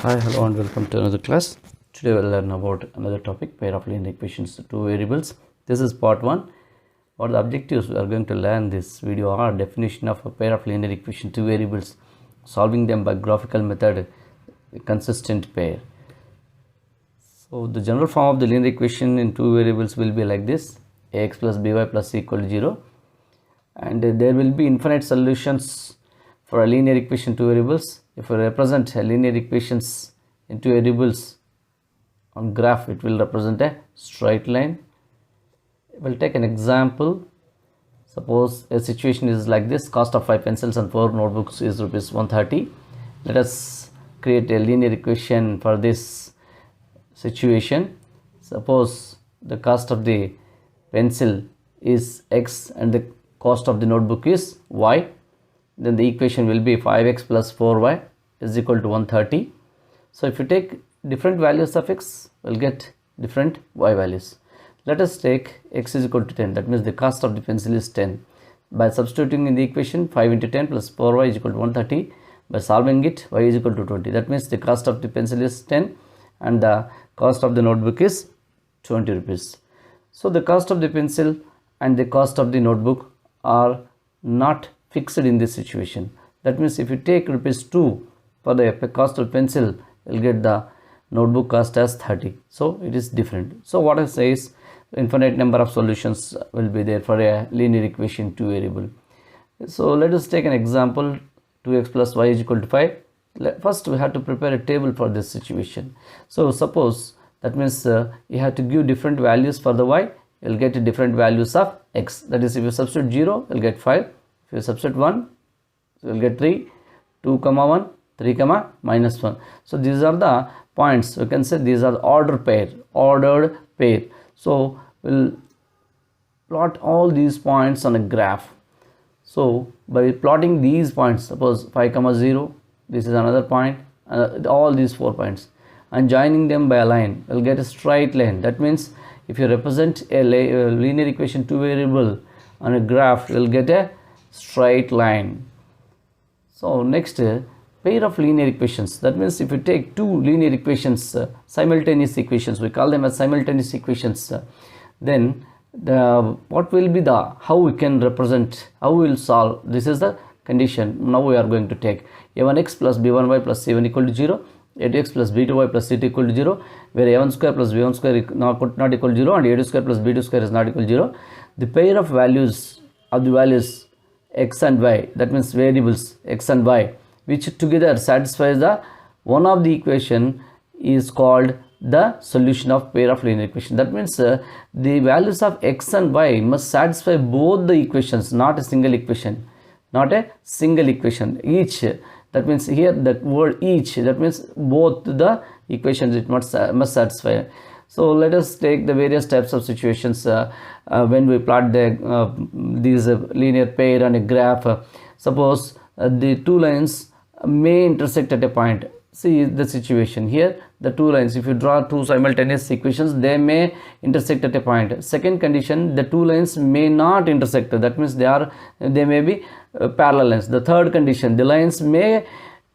Hi, hello and welcome to another class. Today we'll learn about another topic, pair of linear equations, two variables. This is part 1. What the objectives we are going to learn this video are: definition of a pair of linear equation, two variables, solving them by graphical method, consistent pair. So the general form of the linear equation in two variables will be like this: ax plus by plus c equal to 0, and there will be infinite solutions for a linear equation two variables. If we represent linear equations in two variables on graph, it will represent a straight line. We'll take an example. Suppose a situation is like this: cost of 5 pencils and 4 notebooks is rupees 130. Let us create a linear equation for this situation. Suppose the cost of the pencil is x and the cost of the notebook is y. Then the equation will be 5x plus 4y is equal to 130. So if you take different values of x, we'll get different y values. Let us take x is equal to 10. That means the cost of the pencil is 10. By substituting in the equation 5 into 10 plus 4y is equal to 130. By solving it, y is equal to 20. That means the cost of the pencil is 10 and the cost of the notebook is 20 rupees. So the cost of the pencil and the cost of the notebook are not fixed in this situation. That means if you take rupees 2 for the cost of pencil, you'll get the notebook cost as 30. So it is different. So what I say is infinite number of solutions will be there for a linear equation two variable. So let us take an example: 2x plus y is equal to 5. First we have to prepare a table for this situation. So suppose that means you have to give different values for the y, you'll get different values of x. That is, if you substitute 0, you'll get 5. If you substitute 1, you will get 3, 2 comma 1, 3 comma minus 1. So these are the points. You can say these are the ordered pair. So we'll plot all these points on a graph. So by plotting these points, suppose 5 comma 0, this is another point, all these 4 points, and joining them by a line, we'll get a straight line. That means if you represent a linear equation two variable on a graph, you'll get a straight line. So next, pair of linear equations. That means if you take two linear equations, simultaneous equations, we call them as simultaneous equations, then what will be the, how we can represent, how we will solve. This is the condition. Now we are going to take a1x plus b1y plus c1 equal to 0, a2x plus b2y plus c2 equal to 0, where a1 square plus b1 square is not equal to 0 and a2 square plus b2 square is not equal to 0. The pair of values of the values x and y, that means variables x and y, which together satisfies the one of the equation, is called the solution of pair of linear equation. That means the values of x and y must satisfy both the equations, not a single equation, each. That means here the word each, that means both the equations it must satisfy. So let us take the various types of situations when we plot these linear pair on a graph. Suppose the two lines may intersect at a point. See the situation here, the two lines, if you draw two simultaneous equations, they may intersect at a point. Second condition, the two lines may not intersect. That means they may be parallel lines. The third condition, the lines may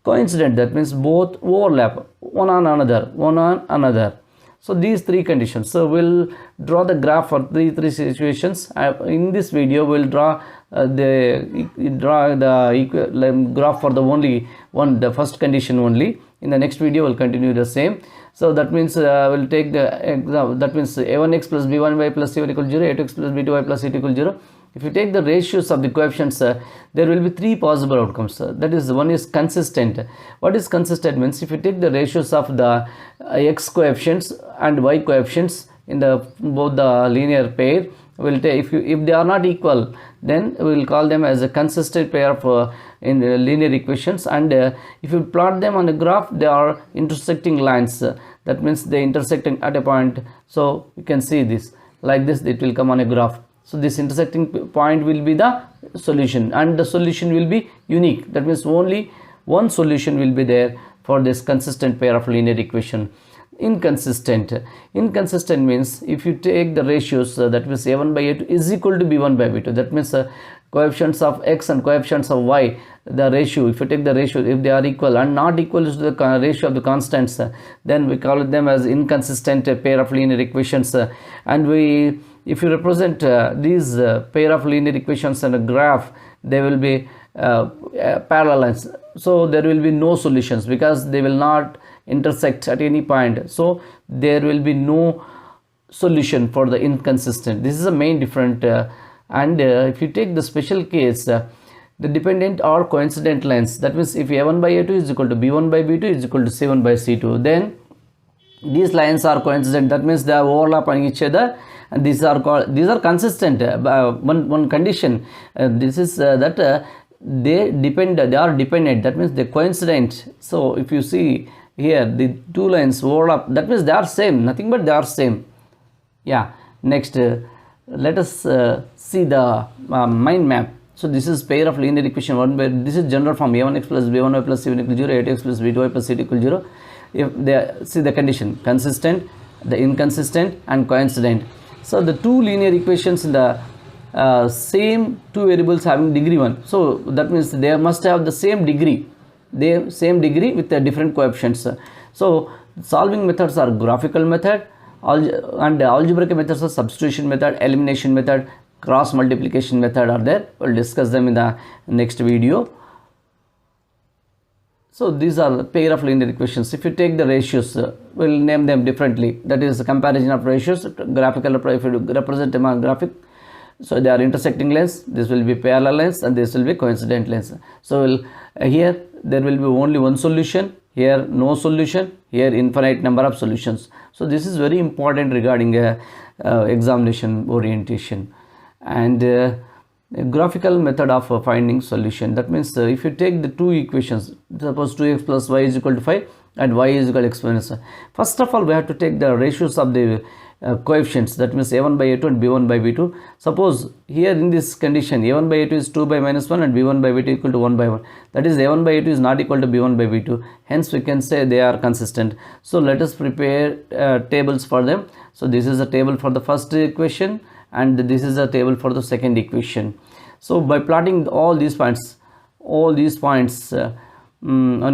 coincident. That means both overlap one on another. So these three conditions. So we'll draw the graph for three situations. In this video we'll draw the graph for the only one, the first condition only. In the next video we'll continue the same. So that means we'll take the example. That means a1x plus b1y plus c1 equal to 0, a2x plus b2y plus c2 equal to 0. If you take the ratios of the coefficients, there will be three possible outcomes. That is, one is consistent. What is consistent means if you take the ratios of the x coefficients and y coefficients in both the linear pair, we'll take, if they are not equal, then we will call them as a consistent pair of in linear equations. And if you plot them on a graph, they are intersecting lines. That means they intersect at a point. So you can see this like this, it will come on a graph. So this intersecting point will be the solution, and the solution will be unique. That means only one solution will be there for this consistent pair of linear equation. Inconsistent means if you take the ratios, that means a1 by a2 is equal to b1 by b2. That means coefficients of x and coefficients of y, the ratio, if you take the ratio, if they are equal and not equal to the ratio of the constants, then we call them as inconsistent pair of linear equations. And if you represent these pair of linear equations in a graph, they will be parallel lines, so there will be no solutions because they will not intersect at any point, so there will be no solution for the inconsistent. This is the main difference. And if you take the special case, the dependent or coincident lines, that means if a1 by a2 is equal to b1 by b2 is equal to c1 by c2, then these lines are coincident, that means they overlap on each other, and these are consistent. One condition, this is that they are dependent, that means they coincident. So if you see here, the two lines overlap, that means they are same, nothing but they are same. Yeah, next let us see the mind map. So this is pair of linear equation 1 by, this is general form, a1x plus b1y plus c1 equals 0, a2x plus b2y plus c2 equals 0. If they see the condition, consistent, the inconsistent and coincident. So the two linear equations in the same two variables having degree 1, so that means they must have the same degree, with the different coefficients. So solving methods are graphical method, and algebraic methods are substitution method, elimination method, cross multiplication method are there. We'll discuss them in the next video. So these are the pair of linear equations. If you take the ratios, we'll name them differently. That is the comparison of ratios, graphical. If you represent them on graphic, so they are intersecting lines, this will be parallel lines, and this will be coincident lines. So here there will be only one solution, here no solution, here infinite number of solutions. So this is very important regarding examination orientation. And graphical method of finding solution, that means if you take the two equations, suppose 2x plus y is equal to 5 and y is equal to x minus 1. First of all, we have to take the ratios of the coefficients, that means a1 by a2 and b1 by b2. Suppose here in this condition, a1 by a2 is 2 by minus 1 and b1 by b2 equal to 1 by 1. That is, a1 by a2 is not equal to b1 by b2. Hence, we can say they are consistent. So let us prepare tables for them. So this is a table for the first equation, and this is a table for the second equation. So by plotting all these points on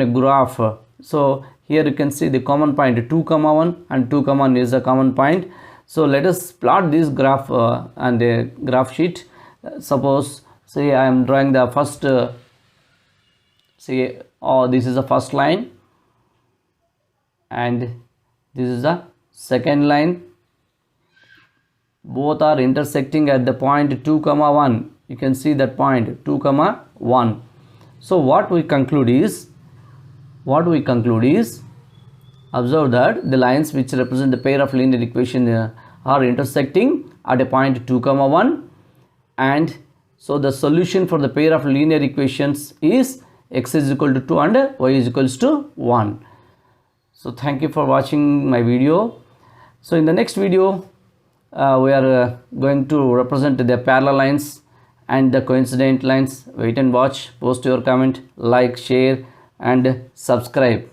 a graph, so here you can see the common point 2 comma 1 and 2 comma 1 is a common point. So let us plot this graph on a graph sheet. Suppose say I am drawing the first this is the first line and this is the second line. Both are intersecting at the point 2 comma 1. You can see that point 2 comma 1. So what we conclude is observe that the lines which represent the pair of linear equation are intersecting at a point 2 comma 1, and so the solution for the pair of linear equations is x is equal to 2 and y is equals to 1. So thank you for watching my video. So in the next video we are going to represent the parallel lines and the coincident lines. Wait and watch. Post your comment, like, share and subscribe.